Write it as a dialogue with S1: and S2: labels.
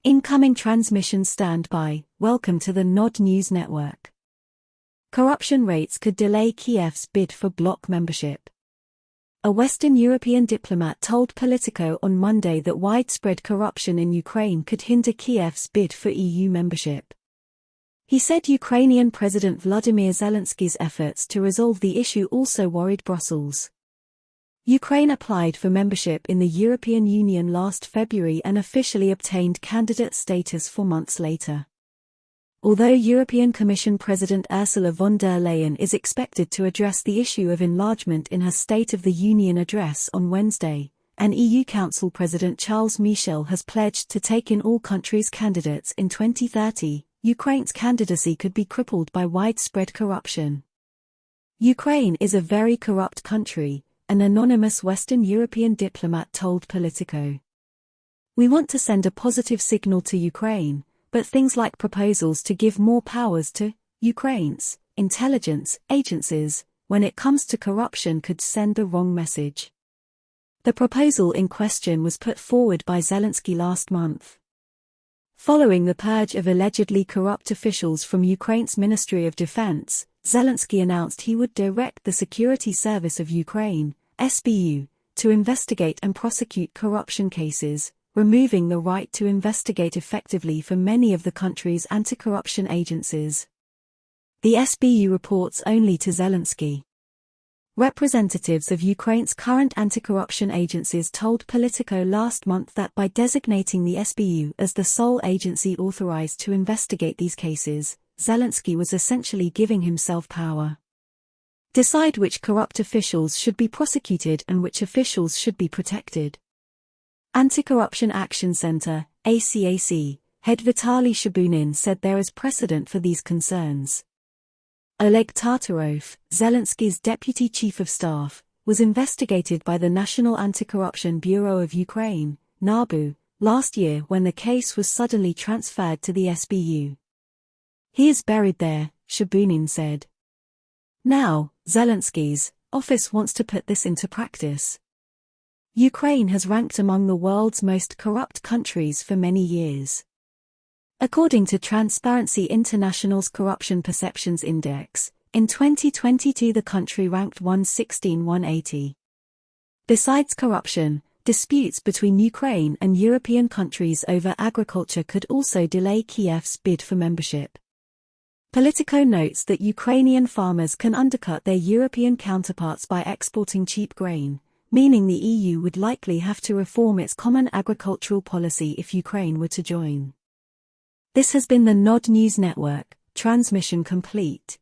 S1: Incoming transmission standby. Welcome to the Nod News Network. Corruption rates could delay Kiev's bid for bloc membership. A Western European diplomat told Politico on Monday that widespread corruption in Ukraine could hinder Kiev's bid for EU membership. He said Ukrainian President Volodymyr Zelensky's efforts to resolve the issue also worried Brussels. Ukraine applied for membership in the European Union last February and officially obtained candidate status 4 months later. Although European Commission President Ursula von der Leyen is expected to address the issue of enlargement in her State of the Union address on Wednesday, and EU Council President Charles Michel has pledged to take in all countries' candidates in 2030, Ukraine's candidacy could be crippled by widespread corruption. Ukraine is a very corrupt country, an anonymous Western European diplomat told Politico. We want to send a positive signal to Ukraine, but things like proposals to give more powers to Ukraine's intelligence agencies when it comes to corruption could send the wrong message. The proposal in question was put forward by Zelensky last month. Following the purge of allegedly corrupt officials from Ukraine's Ministry of Defense, Zelensky announced he would direct the Security Service of Ukraine, SBU, to investigate and prosecute corruption cases, removing the right to investigate effectively for many of the country's anti-corruption agencies. The SBU reports only to Zelensky. Representatives of Ukraine's current anti-corruption agencies told Politico last month that by designating the SBU as the sole agency authorized to investigate these cases, Zelensky was essentially giving himself power. Decide which corrupt officials should be prosecuted and which officials should be protected. Anti-Corruption Action Center, ACAC, head Vitaly Shabunin said there is precedent for these concerns. Oleg Tartarov, Zelensky's deputy chief of staff, was investigated by the National Anti-Corruption Bureau of Ukraine, NABU, last year when the case was suddenly transferred to the SBU. He is buried there, Shabunin said. Now, Zelensky's office wants to put this into practice. Ukraine has ranked among the world's most corrupt countries for many years. According to Transparency International's Corruption Perceptions Index, in 2022 the country ranked 116-180. Besides corruption, disputes between Ukraine and European countries over agriculture could also delay Kiev's bid for membership. Politico notes that Ukrainian farmers can undercut their European counterparts by exporting cheap grain, meaning the EU would likely have to reform its common agricultural policy if Ukraine were to join. This has been the Nod News Network, transmission complete.